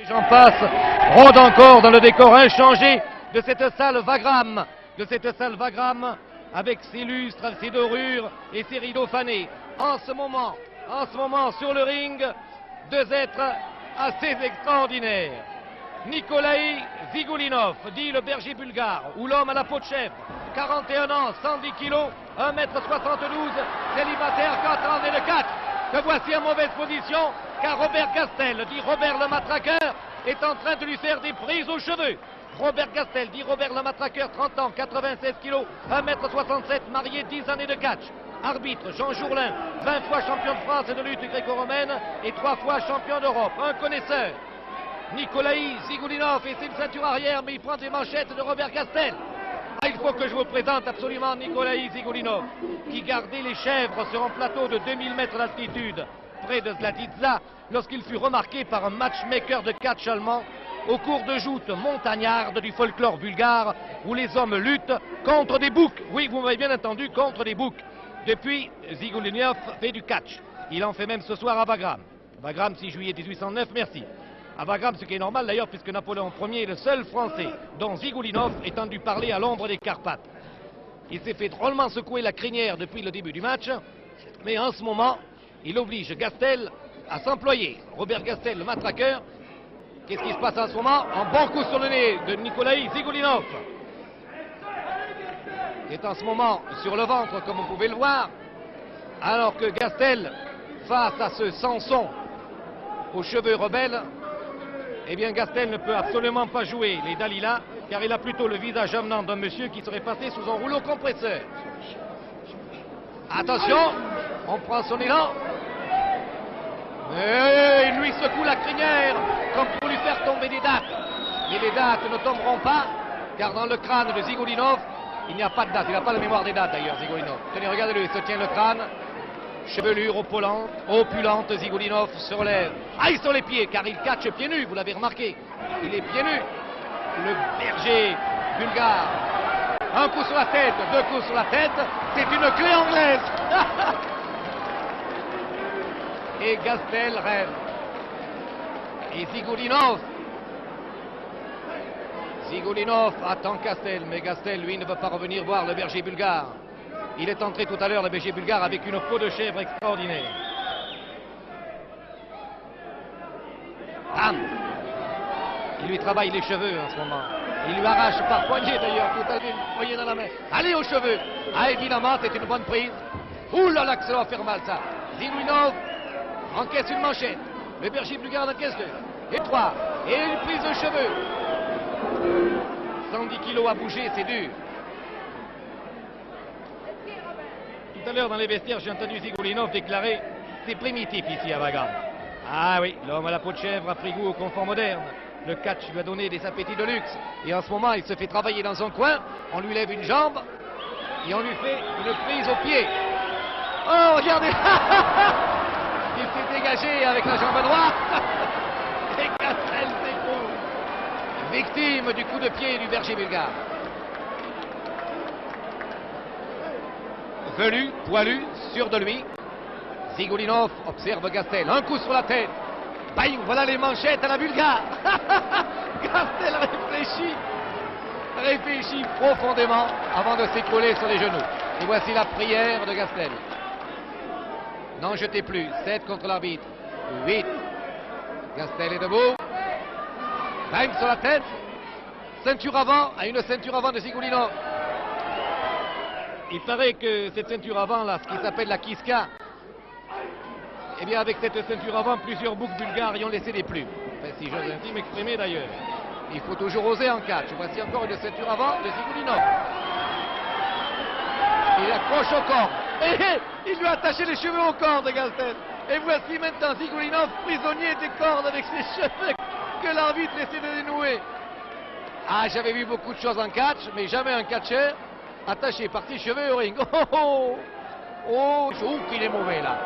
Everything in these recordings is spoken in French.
j'en passe, rôde encore dans le décor inchangé de cette salle Wagram, avec ses lustres, ses dorures et ses rideaux fanés. En ce moment, sur le ring, deux êtres assez extraordinaires. Nikolai Zigoulinov, dit le berger bulgare, ou l'homme à la peau de chèvre, 41 ans, 110 kilos, 1m72, célibataire, 4 ans et de catch, que voici en mauvaise position, car Robert Gastel, dit Robert le matraqueur, est en train de lui faire des prises aux cheveux. Robert Gastel, dit Robert le matraqueur, 30 ans, 96 kilos, 1m67, marié, 10 années de catch. Arbitre, Jean Jourdain, 20 fois champion de France et de lutte gréco-romaine et 3 fois champion d'Europe. Un connaisseur, Nikolai Zigoulinov, et c'est une ceinture arrière, mais il prend des manchettes de Robert Gastel. Ah, il faut que je vous présente absolument Nikolai Zigoulinov, qui gardait les chèvres sur un plateau de 2000 mètres d'altitude, près de Zlatitsa, lorsqu'il fut remarqué par un matchmaker de catch allemand au cours de joutes montagnardes du folklore bulgare, où les hommes luttent contre des boucs. Oui, vous m'avez bien entendu, contre des boucs. Depuis, Zigoulinov fait du catch. Il en fait même ce soir à Wagram. Wagram, 6 juillet 1809, merci. À Wagram, ce qui est normal d'ailleurs, puisque Napoléon Ier est le seul Français dont Zigoulinov ait entendu parler à l'ombre des Carpates. Il s'est fait drôlement secouer la crinière depuis le début du match, mais en ce moment, il oblige Gastel à s'employer. Robert Gastel, le matraqueur. Qu'est-ce qui se passe en ce moment? Un bon coup sur le nez de Nikolai Zigoulinov, qui est en ce moment sur le ventre, comme vous pouvez le voir, alors que Gastel, face à ce Samson aux cheveux rebelles, eh bien Gastel ne peut absolument pas jouer les Dalila, car il a plutôt le visage avenant d'un monsieur qui serait passé sous un rouleau compresseur. Attention, on prend son élan. Et il lui secoue la crinière comme pour lui faire tomber des dates. Mais les dates ne tomberont pas, car dans le crâne de Zigoulinov, il n'y a pas de date. Il n'a pas la mémoire des dates d'ailleurs, Zigoulinov. Tenez, regardez-le, il se tient le crâne. Chevelure opulente, Zigoulinov se relève. Aïe sur les pieds, car il catche pieds nus, vous l'avez remarqué. Il est pieds nus. Le berger bulgare. Un coup sur la tête, deux coups sur la tête. C'est une clé anglaise. Et Gastel rêve. Et Zigoulinov attend Gastel, mais Gastel, lui, ne veut pas revenir voir le berger bulgare. Il est entré tout à l'heure, le berger bulgare, avec une peau de chèvre extraordinaire. Bam! Il lui travaille les cheveux en ce moment. Il lui arrache par poignée d'ailleurs, tout à l'heure, une poignée dans la main. Allez aux cheveux! Ah, évidemment, c'est une bonne prise. Ouh là là, que ça va faire mal, ça. Zigoulinov encaisse une manchette. Le berger bulgare encaisse deux. Et trois. Et une prise de cheveux. 110 kilos à bouger, c'est dur. Tout à l'heure, dans les vestiaires, j'ai entendu Zigoulinov déclarer « C'est primitif ici à Wagram ». Ah oui, l'homme à la peau de chèvre a pris goût au confort moderne. Le catch lui a donné des appétits de luxe. Et en ce moment, il se fait travailler dans un coin. On lui lève une jambe et on lui fait une prise au pied. Oh, regardez. Il s'est dégagé avec la jambe droite. Et Gastel s'écroule. Victime du coup de pied du berger bulgare. Velu, poilu, sûr de lui. Zigoulinov observe Gastel. Un coup sur la tête. Bang, voilà les manchettes à la bulgare. Gastel réfléchit profondément avant de s'écrouler sur les genoux. Et voici la prière de Gastel. N'en jetez plus. 7 contre l'arbitre. 8. Gastel est debout. Bang sur la tête. Ceinture avant, à une ceinture avant de Zigoulinov. Il paraît que cette ceinture avant, là, ce qui s'appelle la kiska, eh bien avec cette ceinture avant, plusieurs boucs bulgares y ont laissé des plumes. Enfin, si j'ose ainsi m'exprimer d'ailleurs. Il faut toujours oser en catch. Voici encore une ceinture avant de Zigoulinov. Il accroche au corps. Et il lui a attaché les cheveux au corps de Gastel. Et voici maintenant Zigoulinov prisonnier des cordes avec ses cheveux que l'arbitre essaie de dénouer. Ah, j'avais vu beaucoup de choses en catch, mais jamais un catcheur attaché par ses cheveux au ring. Oh, oh, oh, je trouve qu'il est mauvais là.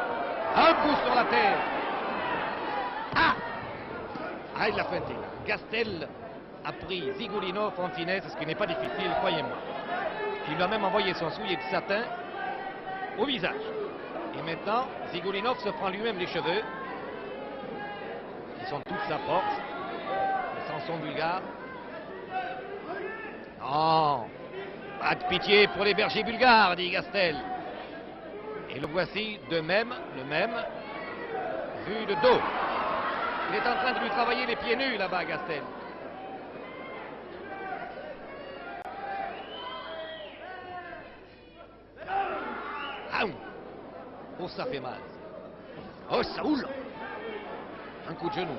Un coup sur la terre. Ah, il l'a feinté là. Gastel a pris Zigoulinov en finesse, ce qui n'est pas difficile, croyez-moi. Il lui a même envoyé son soulier de satin au visage. Et maintenant, Zigoulinov se prend lui-même les cheveux, qui sont toute sa force. Samson bulgare. Non, pas de pitié pour les bergers bulgares, dit Gastel. Et le voici le même, vu de dos. Il est en train de lui travailler les pieds nus là-bas, Gastel. Ah, oh, ça fait mal. Oh, ça oule. Un coup de genou.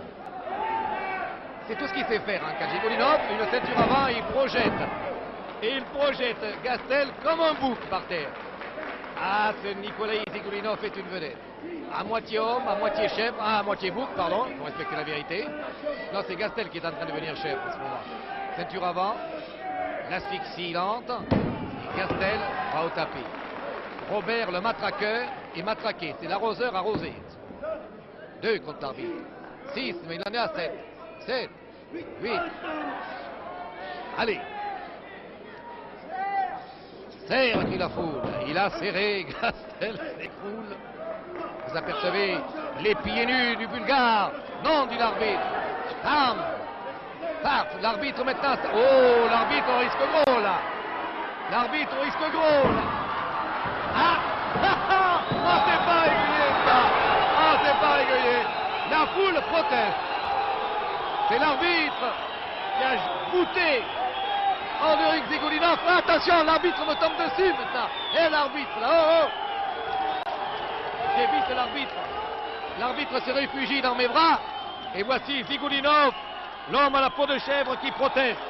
C'est tout ce qu'il sait faire, hein. Kajigolinov, une ceinture avant, il projette. Et il projette Gastel comme un bouc par terre. Ah, ce Nikolai Zigulinov est une vedette. À moitié homme, à moitié chèvre, à moitié bouc, pardon, il faut respecter la vérité. Non, c'est Gastel qui est en train de devenir chèvre en ce moment. Ceinture avant, l'asphyxie lente, et Gastel va au tapis. Robert, le matraqueur, est matraqué. C'est l'arroseur arrosé. 2 contre l'arbitre. 6, mais il en est à 7. 7, 8. Allez. Serre qui la foule. Il a serré. Gastel s'écroule. Vous apercevez les pieds nus du Bulgare. Non, dit l'arbitre. Bam. Part. L'arbitre maintenant. Oh, l'arbitre risque gros là. L'arbitre risque gros là. Ah, oh, c'est pas régulier ça. Oh, c'est pas régulier. La foule proteste. C'est l'arbitre qui a goûté Andriy Zigulinov. Attention, l'arbitre me tombe dessus maintenant. Et l'arbitre là, oh, oh. J'évite l'arbitre. L'arbitre se réfugie dans mes bras. Et voici Zigulinov, l'homme à la peau de chèvre qui proteste.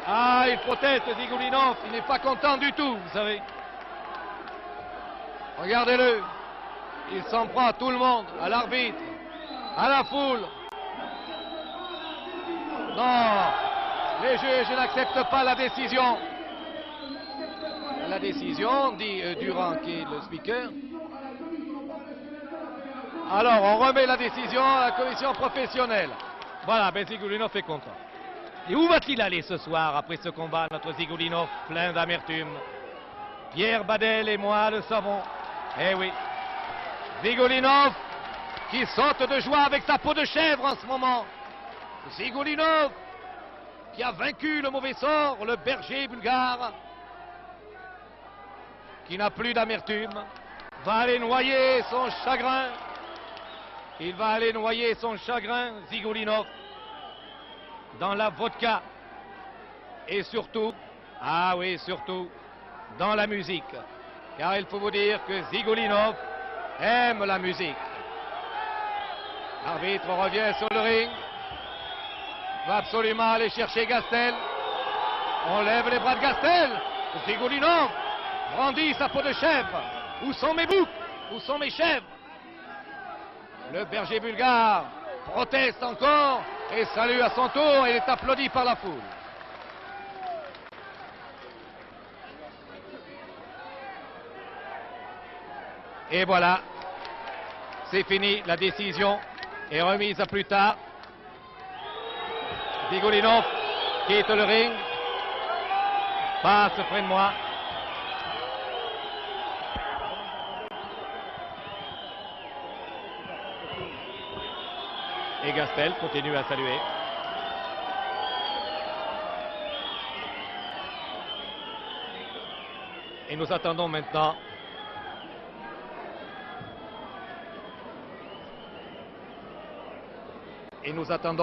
Ah, il proteste Zigulinov. Il n'est pas content du tout, vous savez. Regardez-le. Il s'en prend à tout le monde, à l'arbitre, à la foule. Non, les juges n'acceptent pas la décision. La décision, dit Durand, qui est le speaker. Alors, on remet la décision à la commission professionnelle. Voilà, ben Zigulinov est content. Et où va-t-il aller ce soir après ce combat, notre Zigulinov, plein d'amertume? Pierre Badel et moi le savons. Eh oui, Zigulinov qui saute de joie avec sa peau de chèvre en ce moment. Zigulinov qui a vaincu le mauvais sort, le berger bulgare, qui n'a plus d'amertume, va aller noyer son chagrin. Il va aller noyer son chagrin, Zigulinov, dans la vodka. Et surtout, ah oui, surtout, dans la musique. Car il faut vous dire que Zigulinov aime la musique. L'arbitre revient sur le ring. Va absolument aller chercher Gastel. On lève les bras de Gastel. Zigulinov brandit sa peau de chèvre. Où sont mes boucs? Où sont mes chèvres? Le berger bulgare proteste encore et salue à son tour. Il est applaudi par la foule. Et voilà, c'est fini, la décision est remise à plus tard. Zigulinov quitte le ring, passe près de moi. Et Gastel continue à saluer. Et nous attendons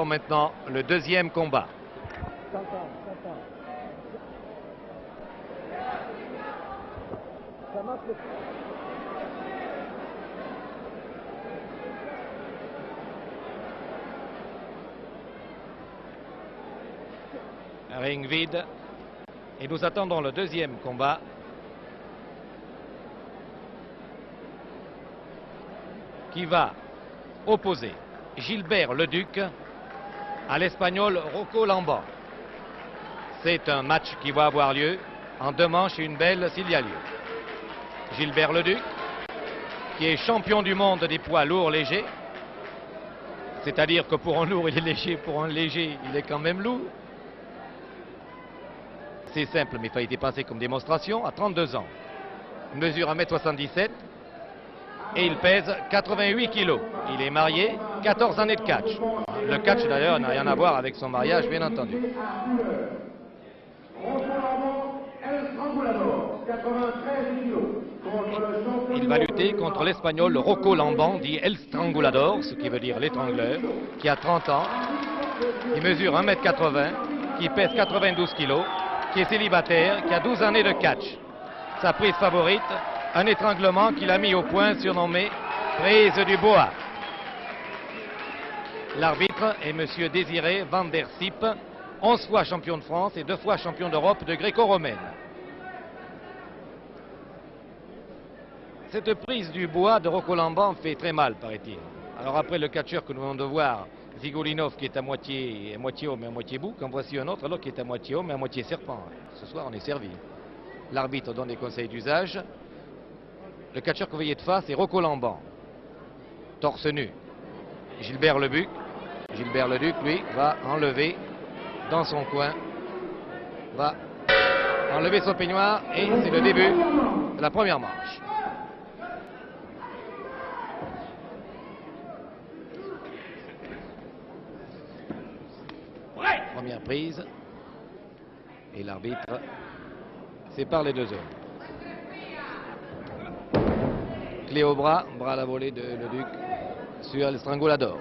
maintenant le deuxième combat. Ring vide. Et nous attendons le deuxième combat. Qui va opposer Gilbert Leduc à l'Espagnol Rocco Lamban. C'est un match qui va avoir lieu en 2 manches et une belle s'il y a lieu. Gilbert Leduc, qui est champion du monde des poids lourds légers, c'est-à-dire que pour un lourd il est léger, pour un léger il est quand même lourd. C'est simple, mais il fallait passer comme démonstration. À 32 ans, il mesure 1m77 et il pèse 88 kilos. Il est marié, 14 années de catch. Le catch d'ailleurs n'a rien à voir avec son mariage, bien entendu. Il va lutter contre l'Espagnol Rocco Lamban, dit El Strangulador, ce qui veut dire l'étrangleur, qui a 30 ans, qui mesure 1m80, qui pèse 92 kg, qui est célibataire, qui a 12 années de catch. Sa prise favorite, un étranglement qu'il a mis au point, surnommé prise du boa. L'arbitre est M. Désiré Van der Siep, 11 fois champion de France et 2 fois champion d'Europe de gréco-romaine. Cette prise du bois de Rocco Lamban fait très mal, paraît-il. Alors après le catcheur que nous venons de voir, Zigolinov, qui est à moitié homme et à moitié bouc, en voici un autre alors qui est à moitié homme et à moitié serpent. Ce soir, on est servi. L'arbitre donne des conseils d'usage. Le catcheur que vous voyez de face est Rocco Lamban, torse nu. Gilbert Lebuc, lui, va enlever dans son coin, va enlever son peignoir et c'est le début de la première manche. Première prise et l'arbitre sépare les deux hommes. Clé au bras à la volée de Leduc sur le Strangulador.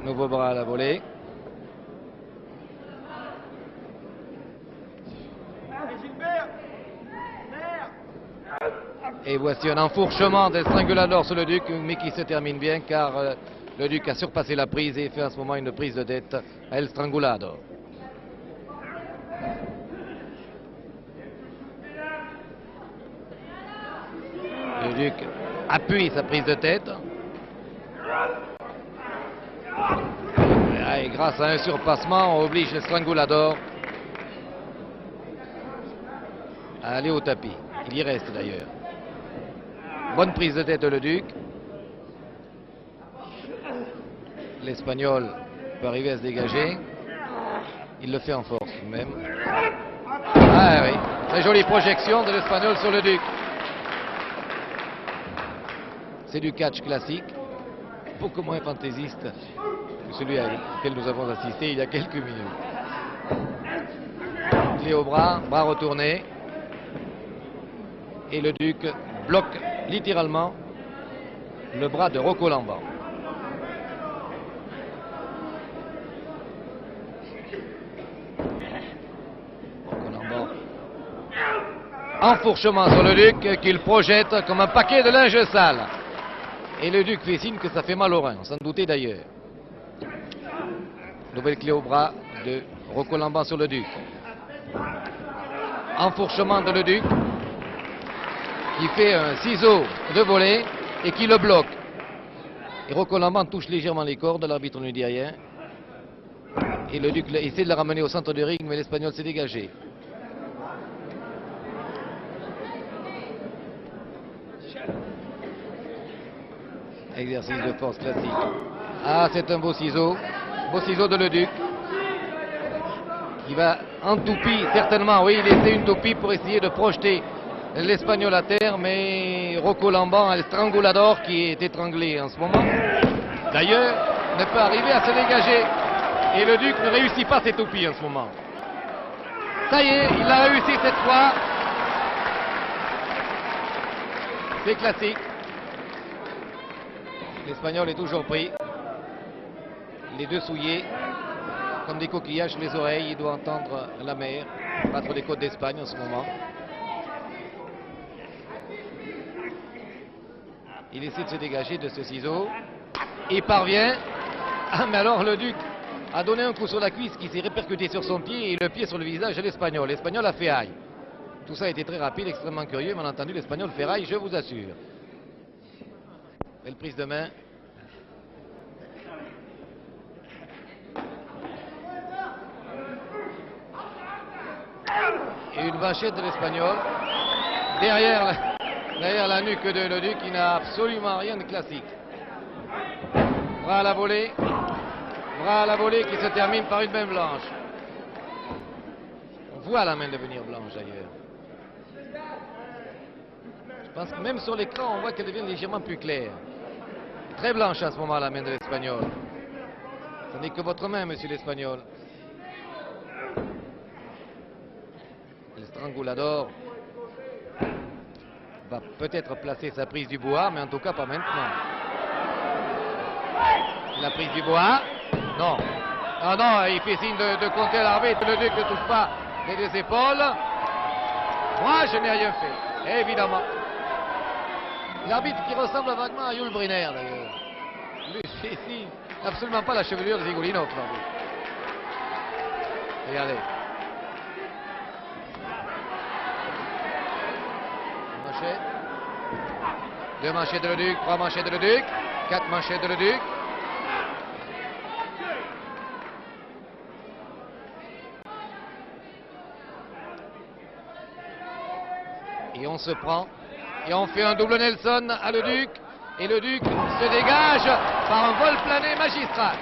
Nouveau bras à la volée. Et voici un enfourchement de Strangulador sur le Duc, mais qui se termine bien car le Duc a surpassé la prise et fait en ce moment une prise de tête à El Strangulador. Le Duc appuie sa prise de tête. Et grâce à un surpassement, on oblige le Strangulador à aller au tapis. Il y reste d'ailleurs. Bonne prise de tête de le Duc. L'Espagnol peut arriver à se dégager. Il le fait en force tout de même. Ah oui, très jolie projection de l'Espagnol sur le Duc. C'est du catch classique, beaucoup moins fantaisiste que celui auquel nous avons assisté il y a quelques minutes. Clé au bras, bras retourné. Et le Duc bloque littéralement le bras de Rocco Lamban. Rocco Lamban. Enfourchement sur le Duc qu'il projette comme un paquet de linge sale. Et le Duc fait signe que ça fait mal au rein, on s'en doutait d'ailleurs. Nouvelle clé au bras de Rocco Lamban sur le Duc. Enfourchement de le Duc qui fait un ciseau de volée et qui le bloque. Et Rocco Lamban touche légèrement les cordes, l'arbitre ne dit rien. Et le Duc essaie de la ramener au centre du ring, mais l'Espagnol s'est dégagé. Exercice de force classique. Ah, c'est un beau ciseau de le Duc. Il va en toupie, certainement, oui, il essaie une toupie pour essayer de projeter l'Espagnol à terre, mais Rocco Lamban a le Strangulador qui est étranglé en ce moment. D'ailleurs, ne peut arriver à se dégager. Et le Duc ne réussit pas ses toupies en ce moment. Ça y est, il l'a réussi cette fois. C'est classique. L'Espagnol est toujours pris. Les deux souillés, comme des coquillages sur les oreilles. Il doit entendre la mer battre les côtes d'Espagne en ce moment. Il essaie de se dégager de ce ciseau. Il parvient. Ah, mais alors le Duc a donné un coup sur la cuisse qui s'est répercuté sur son pied et le pied sur le visage de l'Espagnol. L'Espagnol a fait aille. Tout ça a été très rapide, extrêmement curieux. Bien entendu, l'Espagnol fait aille, je vous assure. Belle prise de main. Et une vachette de l'Espagnol derrière la nuque de le Duc qui n'a absolument rien de classique. Bras à la volée qui se termine par une main blanche. On voit la main devenir blanche d'ailleurs. Je pense que même sur l'écran on voit qu'elle devient légèrement plus claire. Très blanche à ce moment la main de l'Espagnol. Ce n'est que votre main, monsieur l'Espagnol. Le Strangulador va peut-être placer sa prise du bois, mais en tout cas pas maintenant. La prise du bois. Non. Ah non, il fait signe de compter l'arbitre. Le Duc ne touche pas les deux épaules. Moi, je n'ai rien fait, évidemment. L'arbitre qui ressemble vaguement à Yul Brynner, d'ailleurs. Lui, ici, absolument pas la chevelure de Zigulinov, l'arbitre. Regardez. Manchette. 2 manchettes de Leduc, 3 manchettes de Leduc, 4 manchettes de Leduc. Et on se prend, et on fait un double Nelson à Leduc, et Leduc se dégage par un vol plané magistral.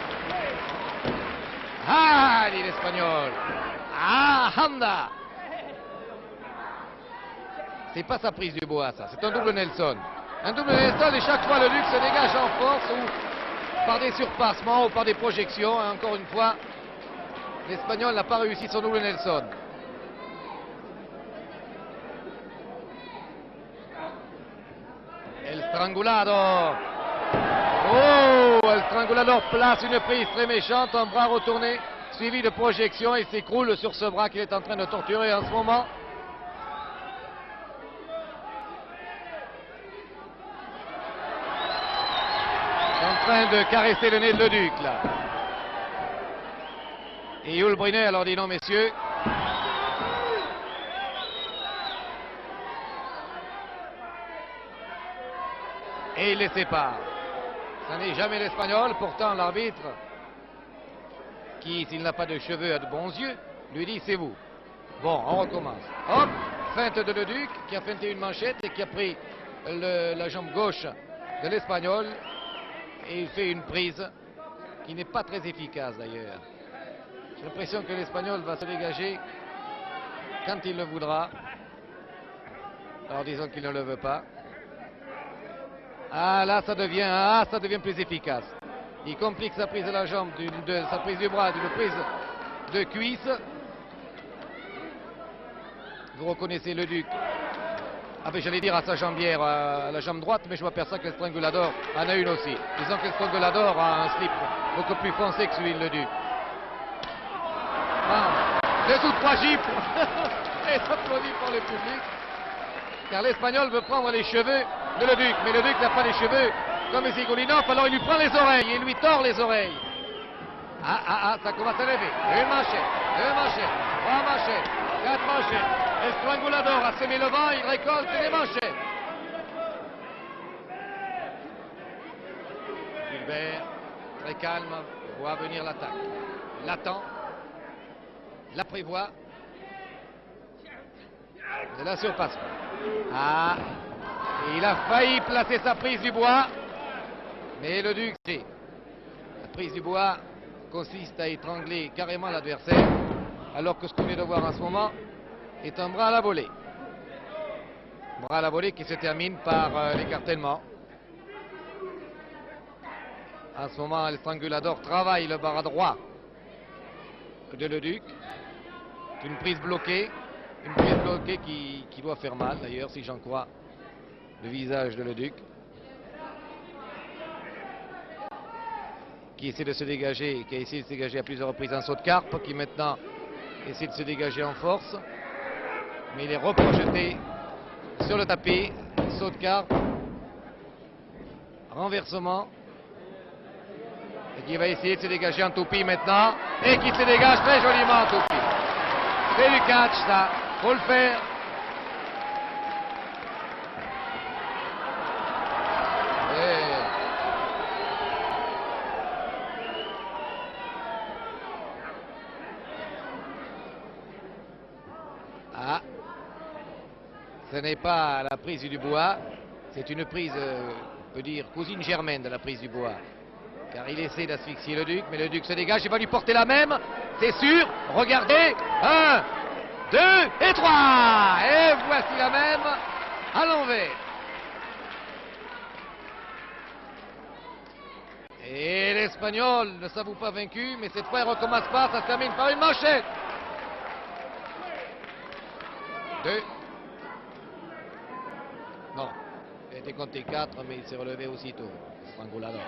Ah, dit l'Espagnol. Ah, Handa. C'est pas sa prise du bois, ça, c'est un double Nelson. Un double Nelson, et chaque fois Leduc se dégage en force, ou par des surpassements, ou par des projections. Et encore une fois, l'Espagnol n'a pas réussi son double Nelson. El Strangulador. Oh, El Strangulador place une prise très méchante, un bras retourné, suivi de projection, et s'écroule sur ce bras qu'il est en train de torturer en ce moment. En train de caresser le nez de Leduc, là. Et Yul Brynner leur dit non, messieurs. Et il les sépare. Ce n'est jamais l'Espagnol, pourtant l'arbitre, qui, s'il n'a pas de cheveux, a de bons yeux, lui dit c'est vous. Bon, on recommence. Hop, feinte de Leduc, qui a feinté une manchette et qui a pris la jambe gauche de l'Espagnol. Et il fait une prise qui n'est pas très efficace d'ailleurs. J'ai l'impression que l'Espagnol va se dégager quand il le voudra. Alors disons qu'il ne le veut pas. Ah là ça devient plus efficace. Il complique sa prise de la jambe, sa prise du bras, d'une prise de cuisse. Vous reconnaissez Leduc. Ah ben j'allais dire à sa jambière, à la jambe droite, mais je m'aperçois que le Strangulador en a une aussi. Disons que le Strangulador a un slip beaucoup plus foncé que celui de Leduc. Ah, 2 ou 3 gifles et s'applaudit pour le public. Car l'Espagnol veut prendre les cheveux de Leduc, mais Leduc n'a pas les cheveux comme Zigulinov, alors il lui prend les oreilles, il lui tord les oreilles. Ça commence à lever. 1 manchette, 2 manchettes, 3 manchettes, 4 manchettes. El Strangulador a semé le vent, il récolte des manchettes. Gilbert, très calme, voit venir l'attaque. L'attend, la prévoit. Ne la surpasse pas. Ah, il a failli placer sa prise du bois, mais le Duc, la prise du bois consiste à étrangler carrément l'adversaire, alors que ce qu'on vient de voir en ce moment est un bras à la volée. Bras à la volée qui se termine par l'écartèlement. En ce moment, le Strangulador travaille le bras droit de Leduc. Une prise bloquée. Une prise bloquée qui doit faire mal, d'ailleurs, si j'en crois le visage de Leduc. Qui essaie de se dégager, qui a essayé de se dégager à plusieurs reprises en saut de carpe, qui maintenant essaie de se dégager en force. Mais il est reprojeté sur le tapis, saut de carpe, renversement, et qui va essayer de se dégager en toupie maintenant, et qui se dégage très joliment en toupie. C'est du catch, ça, faut le faire. Ah, ce n'est pas la prise du bois, c'est une prise, on peut dire, cousine germaine de la prise du bois. Car il essaie d'asphyxier le Duc, mais le Duc se dégage, il va lui porter la même, c'est sûr, regardez, 1, 2 et 3, et voici la même à l'envers. Et l'Espagnol ne s'avoue pas vaincu, mais cette fois il recommence pas, ça se termine par une manchette. 2. Non, il a été compté 4, mais il s'est relevé aussitôt. Strangulador.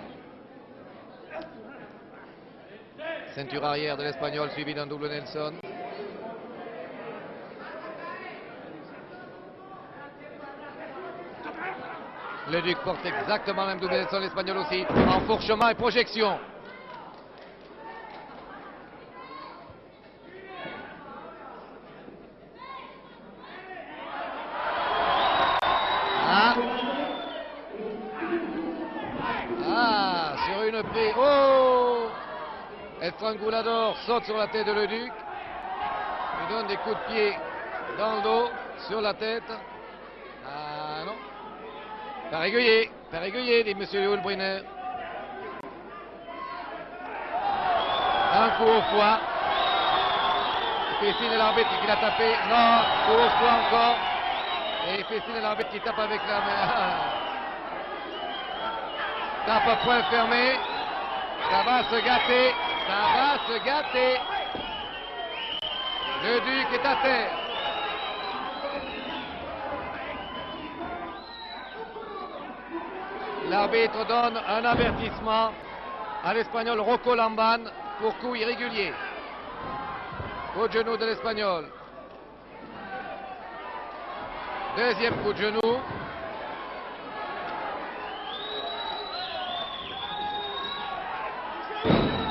Ceinture arrière de l'Espagnol suivi d'un double Nelson. Le Duc porte exactement le même double Nelson, l'Espagnol aussi. Enfourchement et projection. Sur une paix. Oh! Estrangulador saute sur la tête de Le Duc. Il donne des coups de pied dans le dos, sur la tête. Ah non. Pas régulier, dit M. Hulbrunner. Un coup au foie. Il fait signe l'arbitre qui l'a tapé. Non, coup au foie encore. Et il fait signe l'arbitre qui tape avec la main. Tape à point fermé. Ça va se gâter. Le Duc est à terre. L'arbitre donne un avertissement à l'Espagnol Rocco Lamban pour coup irrégulier. Coup de genou de l'Espagnol. Deuxième coup de genou.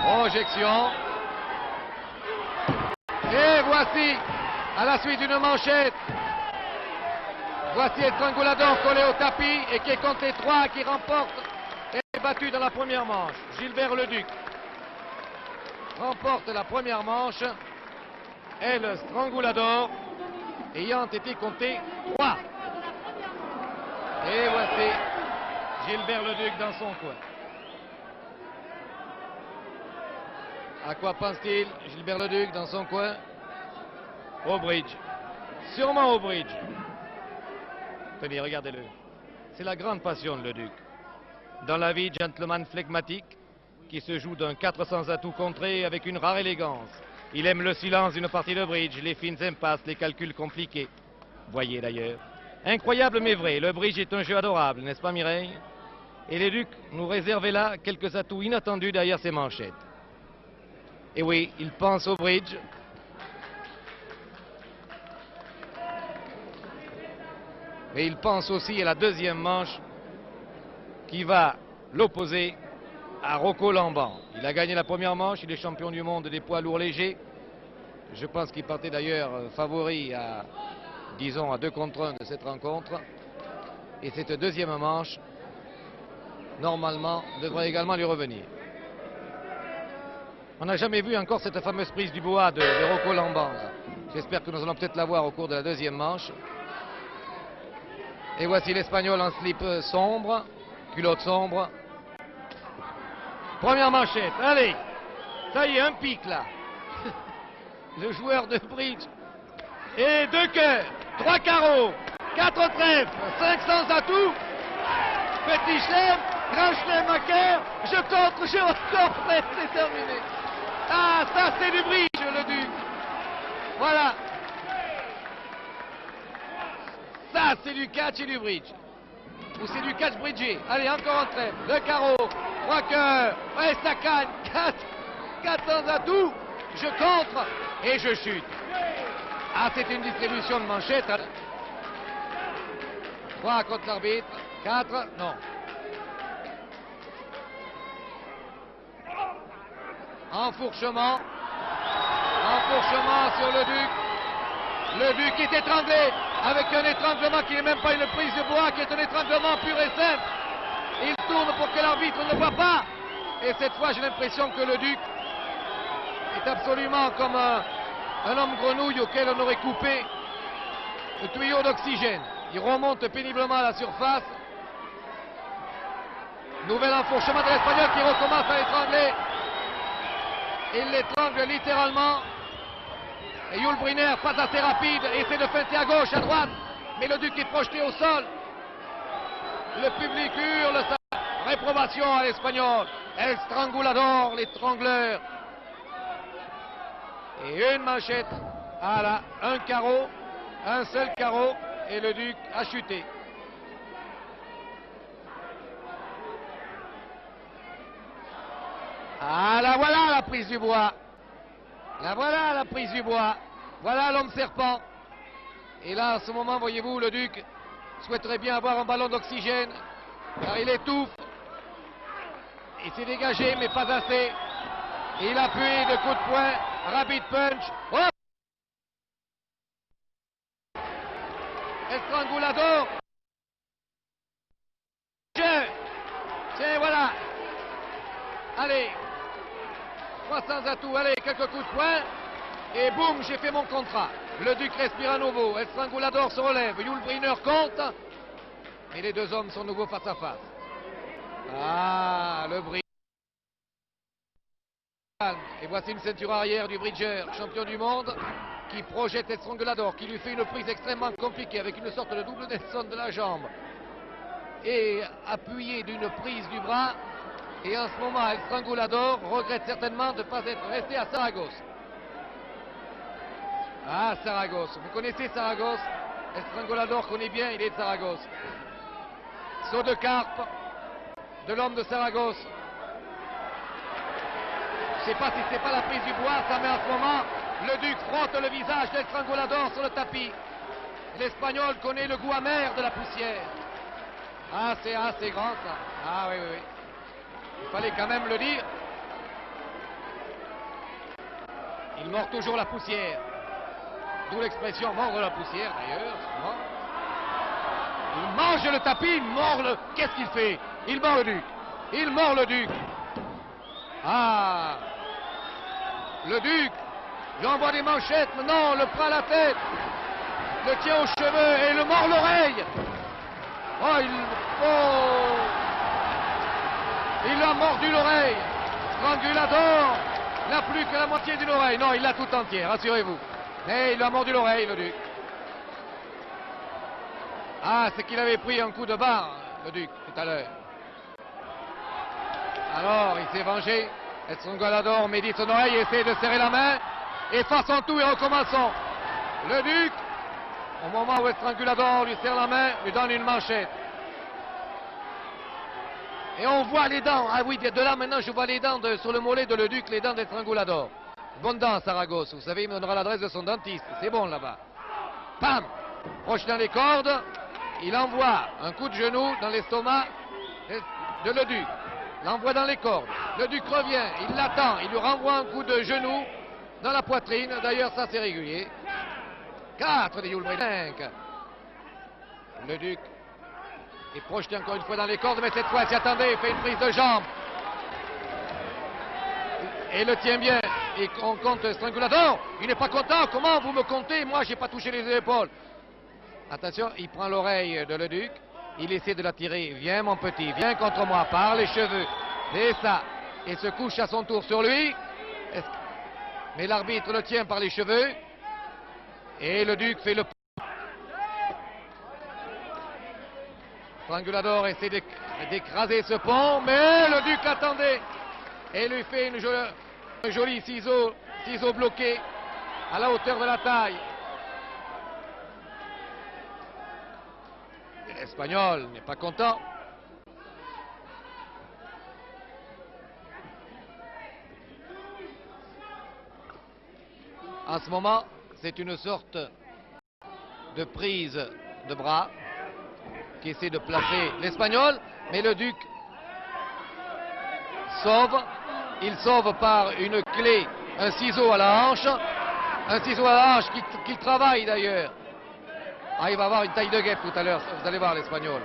Projection. Et voici, à la suite d'une manchette, voici Estrangulador collé au tapis et qui est compté 3, qui remporte et est battu dans la première manche. Gilbert Le Duc remporte la première manche et le Strangulador ayant été compté 3. Et voici Gilbert Le Duc dans son coin. À quoi pense-t-il, Gilbert Le Duc, dans son coin? Au bridge. Sûrement au bridge. Tenez, regardez-le. C'est la grande passion de Le Duc. Dans la vie, gentleman flegmatique, qui se joue d'un 400 atouts contrés avec une rare élégance. Il aime le silence d'une partie de bridge, les fines impasses, les calculs compliqués. Voyez d'ailleurs. Incroyable mais vrai, le bridge est un jeu adorable, n'est-ce pas Mireille? Et Le Duc nous réservait là quelques atouts inattendus derrière ses manchettes. Et oui, il pense au bridge. Mais il pense aussi à la deuxième manche qui va l'opposer à Rocco Lamban. Il a gagné la première manche, il est champion du monde des poids lourds légers. Je pense qu'il partait d'ailleurs favori à, disons, à 2 contre 1 de cette rencontre. Et cette deuxième manche, normalement, devrait également lui revenir. On n'a jamais vu encore cette fameuse prise du bois de Rocco Lamban. J'espère que nous allons peut-être la voir au cours de la deuxième manche. Et voici l'Espagnol en slip sombre, culotte sombre. Première manchette, allez. Ça y est, un pic là. Le joueur de bridge. Et 2 cœurs, 3 carreaux, 4 trèfles, 500 atouts. Petit chelem, grand chelem à cœur. Je contre, je recompte, c'est terminé. Ah, ça c'est du bridge, Le Duc. Voilà. Ça c'est du catch et du bridge. Ou c'est du catch bridgé. Allez, encore un trèfle. 2 carreaux, 3 cœurs. Ouais, ça cagne. 400 atouts. Je contre et je chute. Ah, c'est une distribution de manchettes. 3 contre l'arbitre. 4, non. Enfourchement sur Le Duc. Le Duc est étranglé avec un étranglement qui n'est même pas une prise de bois, qui est un étranglement pur et simple. Il tourne pour que l'arbitre ne voit pas. Et cette fois, j'ai l'impression que Le Duc est absolument comme un homme grenouille auquel on aurait coupé le tuyau d'oxygène. Il remonte péniblement à la surface. Nouvel enfourchement de l'Espagnol qui recommence à l'étrangler. Il l'étrangle littéralement. Et Hulbrunner, pas assez rapide, essaie de feinter à gauche, à droite. Mais Le Duc est projeté au sol. Le public hurle sa réprobation à l'Espagnol. El Strangulador, l'étrangleur. Et une manchette. Ah là, un carreau, un seul carreau, et le Duc a chuté. Ah là, voilà la prise du bois. Là, voilà la prise du bois. Voilà l'homme serpent. Et là, en ce moment, voyez-vous, le Duc souhaiterait bien avoir un ballon d'oxygène, car il étouffe. Il s'est dégagé, mais pas assez. Et il a appuyé de coups de poing. Rapid punch. Oh, Estrangulador. Tiens, voilà. Allez. 300 atouts. Allez, quelques coups de poing. Et boum, j'ai fait mon contrat. Le Duc respire à nouveau. Estrangulador se relève. Yulbrynner compte. Et les deux hommes sont nouveau face à face. Ah, le bridge. Et voici une ceinture arrière du Bridger, champion du monde, qui projette Estrangulador, qui lui fait une prise extrêmement compliquée avec une sorte de double Nelson de la jambe. Et appuyé d'une prise du bras. Et en ce moment, Estrangulador regrette certainement de ne pas être resté à Saragosse. Ah, Saragosse. Vous connaissez Saragosse? Estrangulador connaît bien, il est de Saragosse. Saut de carpe de l'homme de Saragosse. Je ne sais pas si c'est pas la prise du bois, ça, mais en ce moment, le Duc frotte le visage d'Estrangulador sur le tapis. L'Espagnol connaît le goût amer de la poussière. Ah, c'est grand ça. Ah oui. Il fallait quand même le dire. Il mord toujours la poussière. D'où l'expression mordre la poussière d'ailleurs. Il mange le tapis, il mord le... Qu'est-ce qu'il fait? Il mord le Duc. Il mord le Duc. Ah, le Duc lui envoie des manchettes, maintenant le prend à la tête, le tient aux cheveux et le mord l'oreille. Oh, il a mordu l'oreille. Estrangulador n'a plus que la moitié d'une oreille. Non, il l'a tout entière, rassurez-vous. Mais il a mordu l'oreille, le Duc. Ah, c'est qu'il avait pris un coup de barre, le Duc, tout à l'heure. Alors, il s'est vengé. Estrangulador médite son oreille, essaie de serrer la main. Et faisons tout et recommençons. Le Duc, au moment où Estrangulador lui serre la main, lui donne une manchette. Et on voit les dents. Ah oui, de là maintenant, je vois les dents sur le mollet de le Duc, les dents d'Estrangulador. Bonne dent, Saragosse. Vous savez, il me donnera l'adresse de son dentiste. C'est bon là-bas. Pam! Proche dans les cordes. Il envoie un coup de genou dans l'estomac de le Duc. L'envoie dans les cordes. Le Duc revient, il l'attend, il lui renvoie un coup de genou dans la poitrine. D'ailleurs, ça c'est régulier. 4 de Yulbrynner. Le Duc est projeté encore une fois dans les cordes, mais cette fois, il s'y attendait, il fait une prise de jambe. Et le tient bien. Et on compte Estrangulador. Il n'est pas content. Comment vous me comptez? Moi, j'ai pas touché les épaules. Attention, il prend l'oreille de le Duc. Il essaie de la tirer. Viens mon petit, viens contre moi, par les cheveux. Et ça. Et se couche à son tour sur lui. Mais l'arbitre le tient par les cheveux. Et le Duc fait le... Estrangulador essaie d'écraser ce pont. Mais le Duc l'attendait. Et lui fait un joli ciseau bloqué à la hauteur de la taille. L'Espagnol n'est pas content. En ce moment, c'est une sorte de prise de bras qui essaie de placer l'Espagnol, mais le Duc sauve. Il sauve par une clé, un ciseau à la hanche. Un ciseau à la hanche qu'il travaille d'ailleurs. Ah, il va avoir une taille de guêpe tout à l'heure, vous allez voir l'Espagnol.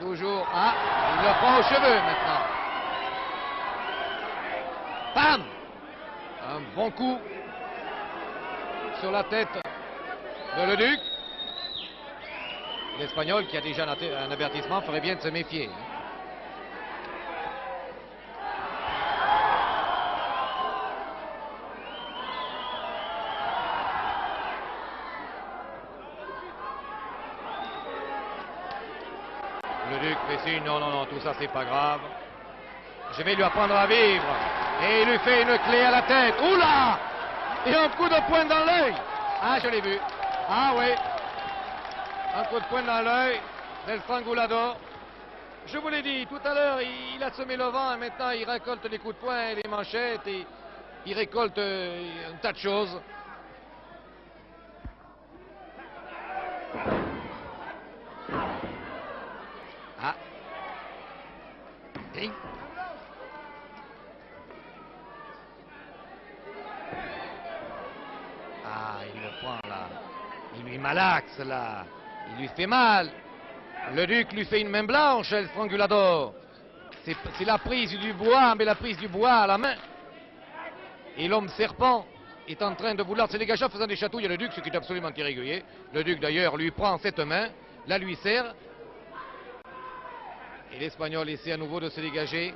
Toujours, ah, il le prend aux cheveux maintenant. Bam! Un bon coup sur la tête de le Duc. L'Espagnol, qui a déjà un avertissement, ferait bien de se méfier. Le Duc fait signe, non, tout ça c'est pas grave. Je vais lui apprendre à vivre. Et il lui fait une clé à la tête. Oula! Et un coup de poing dans l'œil. Ah, je l'ai vu. Ah oui. Un coup de poing dans l'œil del Strangulado. Je vous l'ai dit, tout à l'heure, il a semé le vent et maintenant il récolte les coups de poing et les manchettes et il récolte un tas de choses. Ah. Ding. Ah, il le prend là. Il lui malaxe là. Il lui fait mal. Le Duc lui fait une main blanche, El Strangulador. C'est la prise du bois, mais la prise du bois à la main. Et l'homme serpent est en train de vouloir se dégager en faisant des chatouilles à le Duc, ce qui est absolument irrégulier. Le Duc d'ailleurs lui prend cette main, la lui serre. Et l'Espagnol essaie à nouveau de se dégager.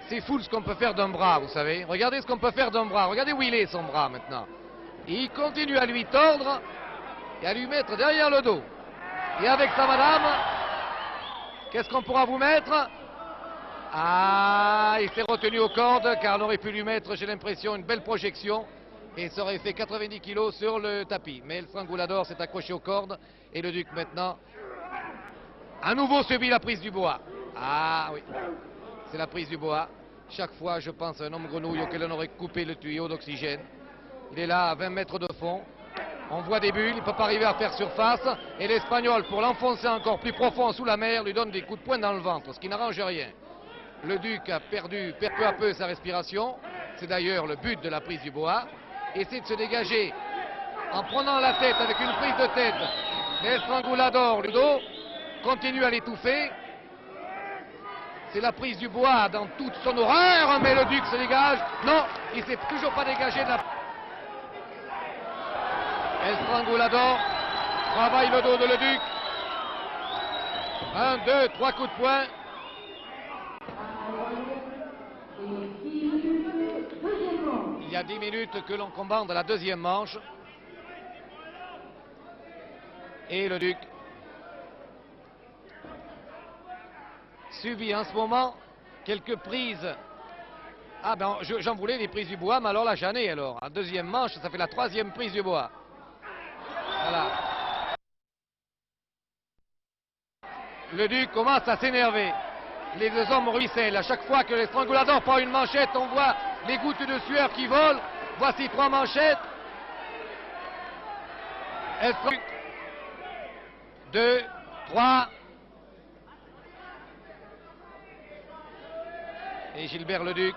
C'est fou ce qu'on peut faire d'un bras, vous savez. Regardez ce qu'on peut faire d'un bras. Regardez où il est son bras maintenant. Et il continue à lui tordre et à lui mettre derrière le dos. Et avec sa madame, qu'est-ce qu'on pourra vous mettre? Ah, il s'est retenu aux cordes car on aurait pu lui mettre, j'ai l'impression, une belle projection. Et ça aurait fait 90 kilos sur le tapis. Mais le Strangulador s'est accroché aux cordes et le Duc maintenant, à nouveau subit la prise du bois. Ah oui, c'est la prise du bois. Chaque fois, je pense à un homme grenouille auquel on aurait coupé le tuyau d'oxygène. Il est là à 20 mètres de fond. On voit des bulles, il ne peut pas arriver à faire surface. Et l'Espagnol, pour l'enfoncer encore plus profond sous la mer, lui donne des coups de poing dans le ventre, ce qui n'arrange rien. Le Duc a perdu peu à peu sa respiration. C'est d'ailleurs le but de la prise du bois. Essaie de se dégager en prenant la tête avec une prise de tête. Mais El Strangulador, le dos, continue à l'étouffer. C'est la prise du bois dans toute son horreur, mais le Duc se dégage. Non, il ne s'est toujours pas dégagé de la... El Strangulador travaille le dos de le Duc. 1, 2, 3 coups de poing. Il y a 10 minutes que l'on combat dans la deuxième manche. Et le Duc subit en ce moment quelques prises. Ah ben j'en voulais des prises du bois, mais alors là j'en ai alors. En deuxième manche, ça fait la troisième prise du bois. Voilà. Le Duc commence à s'énerver. Les deux hommes ruissellent. À chaque fois que le Strangulador prend une manchette, on voit les gouttes de sueur qui volent. Voici 3 manchettes. 2, 3. Et Gilbert Leduc.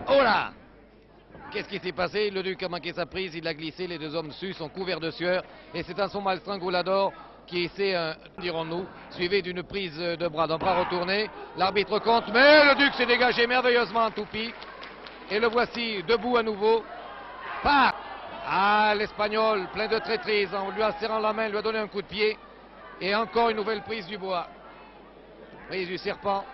Oh là! Qu'est-ce qui s'est passé? Le Duc a manqué sa prise, il a glissé, les deux hommes dessus sont couverts de sueur. Et c'est en ce moment le Strangulador qui essaie, dirons-nous, suivi d'une prise de bras, d'un bras retourné. L'arbitre compte, mais le Duc s'est dégagé merveilleusement en toupie. Et le voici debout à nouveau. Pas! Ah, l'Espagnol, plein de traîtrise, en lui serrant la main, lui a donné un coup de pied. Et encore une nouvelle prise du bois. Prise du serpent.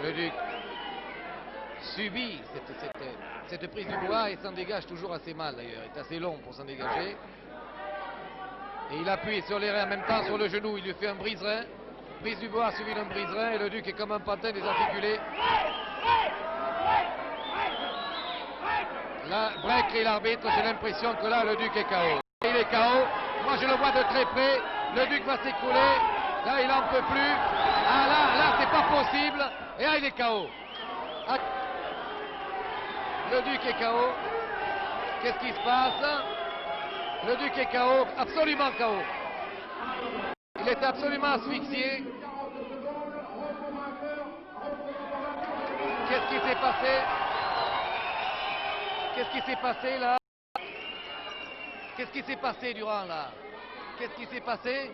Le Duc subit cette prise du bois et s'en dégage toujours assez mal d'ailleurs. Il est assez long pour s'en dégager. Et il appuie sur les reins en même temps sur le genou. Il lui fait un brise-rein. Prise du bois suivi d'un brise-rein et le Duc est comme un pantin désarticulé. Là, break et l'arbitre, j'ai l'impression que là, le Duc est KO. Il est KO. Moi, je le vois de très près. Le Duc va s'écrouler. Là, il n'en peut plus. Ah, là, c'est pas possible. Et là, il est KO. Ah. Le Duc est KO. Qu'est-ce qui se passe? Le Duc est KO, absolument KO. Il est absolument asphyxié. Qu'est-ce qui s'est passé? Qu'est-ce qui s'est passé là? Qu'est-ce qui s'est passé Durand là? Qu'est-ce qui s'est passé?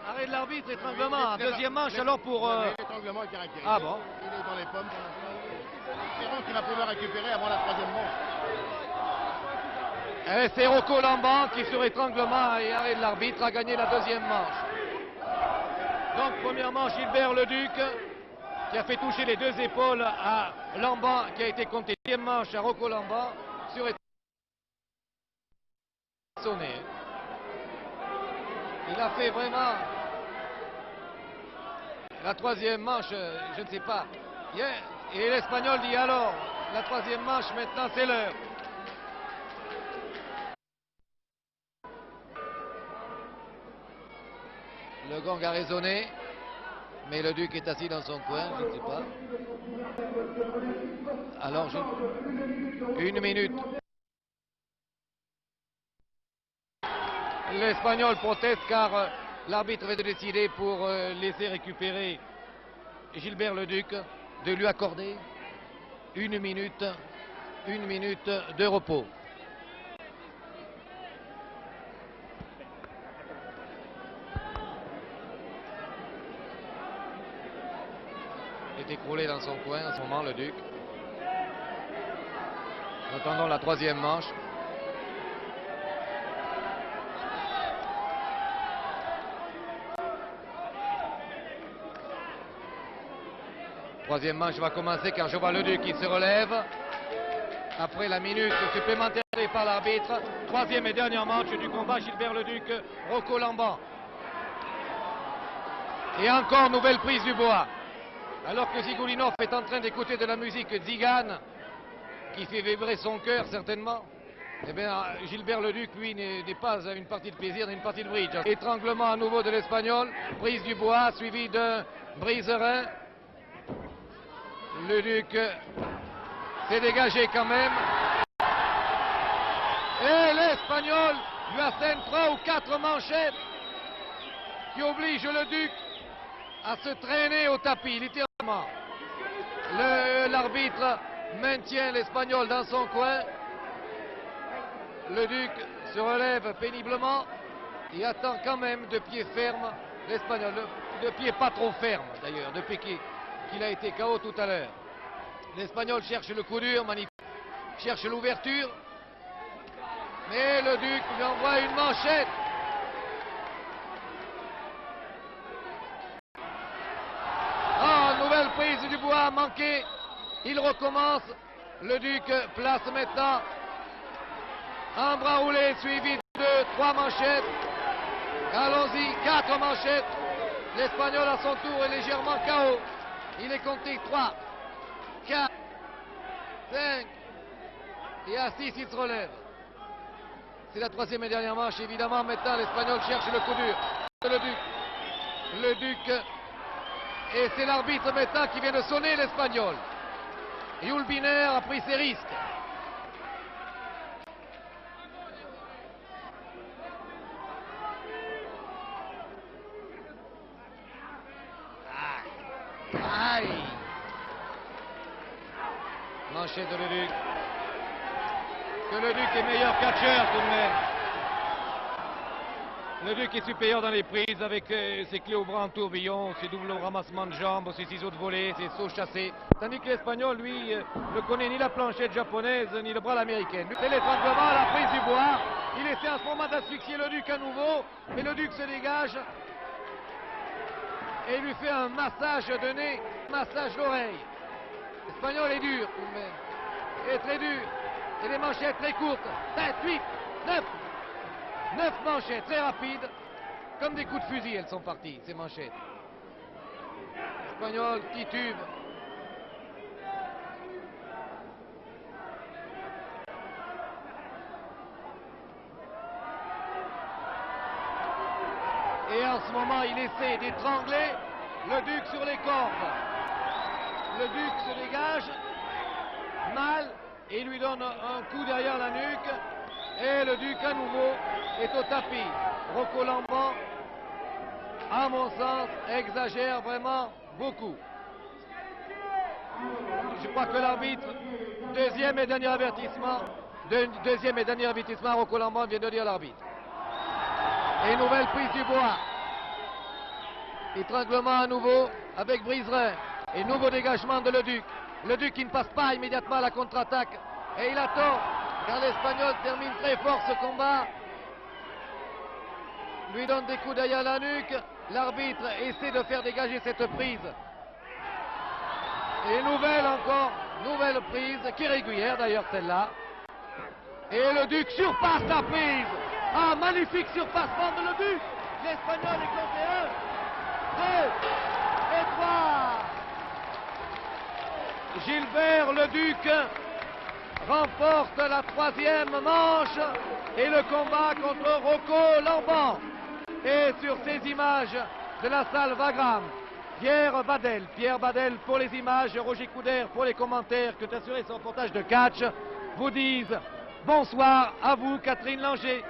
Arrêt de l'arbitre, étranglement. Deuxième manche alors pour... L'étranglement est caractérisé. Ah bon? Il est dans les pommes. Espérons qu'il va pouvoir récupérer avant la troisième manche. C'est Rocco Lamban qui sur étranglement et arrêt de l'arbitre a gagné la deuxième manche. Donc premièrement Gilbert Leduc qui a fait toucher les deux épaules à Lamban qui a été compté. Deuxième manche à Rocco Lamban sur sonné. Il a fait vraiment la troisième manche, je ne sais pas. Et l'Espagnol dit alors, la troisième manche, maintenant c'est l'heure. Le gong a résonné, mais le Duc est assis dans son coin, je ne sais pas. Alors, une minute. L'Espagnol proteste car l'arbitre avait décidé pour laisser récupérer Gilbert Leduc de lui accorder une minute de repos. Il est écroulé dans son coin en ce moment, le Duc. Nous attendons la troisième manche. Troisième manche va commencer car je vois le Duc qui se relève. Après la minute supplémentaire par l'arbitre. Troisième et dernière manche du combat, Gilbert Leduc, Rocco Lamban. Et encore nouvelle prise du bois. Alors que Zigoulinov est en train d'écouter de la musique zigane, qui fait vibrer son cœur certainement, eh bien Gilbert Leduc, lui, n'est pas à une partie de plaisir, mais une partie de bridge. Étranglement à nouveau de l'Espagnol, prise du bois, suivi d'un briserin. Le Duc s'est dégagé quand même. Et l'Espagnol lui assène 3 ou 4 manchettes qui obligent le Duc à se traîner au tapis, littéralement. L'arbitre maintient l'Espagnol dans son coin. Le Duc se relève péniblement et attend quand même de pied ferme l'Espagnol. De pied pas trop ferme d'ailleurs, depuis qu'il a été KO tout à l'heure. L'Espagnol cherche le coup dur, cherche l'ouverture. Mais le Duc lui envoie une manchette. Oh, nouvelle prise du bois manquée. Il recommence. Le Duc place maintenant un bras roulé suivi de 3 manchettes. Allons-y, 4 manchettes. L'Espagnol à son tour est légèrement KO. Il est compté 3, 4, 5 et à 6 il se relève. C'est la troisième et dernière manche évidemment. Maintenant l'Espagnol cherche le coup dur. Le Duc. Et c'est l'arbitre maintenant qui vient de sonner l'Espagnol. Yul Biner a pris ses risques. Aïe. Manchette de Leduc. Que le Duc est meilleur catcheur tout de même. Le Duc est supérieur dans les prises avec ses clés au bras en tourbillon, ses doubles ramassements de jambes, ses ciseaux de volée, ses sauts chassés. Tandis que l'Espagnol, lui, ne connaît ni la planchette japonaise, ni le bras américain. C'est l'étranglement, la prise du bois. Il essaie en ce moment d'asphyxier le Duc à nouveau, mais le Duc se dégage et lui fait un massage de nez, massage d'oreille. L'Espagnol est dur tout de même. Il est très dur. Et des manchettes très courtes. 7, 8, 9. 9 manchettes très rapides. Comme des coups de fusil, elles sont parties, ces manchettes. L'Espagnol titube. Et en ce moment, il essaie d'étrangler le Duc sur les cordes. Le Duc se dégage mal et lui donne un coup derrière la nuque. Et le Duc à nouveau est au tapis. Rocco Lamban, à mon sens, exagère vraiment beaucoup. Je crois que l'arbitre, deuxième et dernier avertissement, Rocco Lamban vient de dire l'arbitre. Et nouvelle prise du bois. Étranglement à nouveau avec Briserin. Et nouveau dégagement de le Duc. Le Duc qui ne passe pas immédiatement à la contre-attaque. Et il attend car l'Espagnol termine très fort ce combat. Lui donne des coups derrière la nuque. L'arbitre essaie de faire dégager cette prise. Et nouvelle prise, qui est régulière d'ailleurs celle-là. Et le Duc surpasse la prise. Ah, magnifique surpassement de Leduc. L'Espagnol est compté 1, 2 et 3. Gilbert Leduc remporte la 3e manche et le combat contre Rocco Lamban. Et sur ces images de la salle Wagram, Pierre Badel pour les images, Roger Couder pour les commentaires que tu as assuré son reportage de catch, vous disent bonsoir à vous Catherine Langer.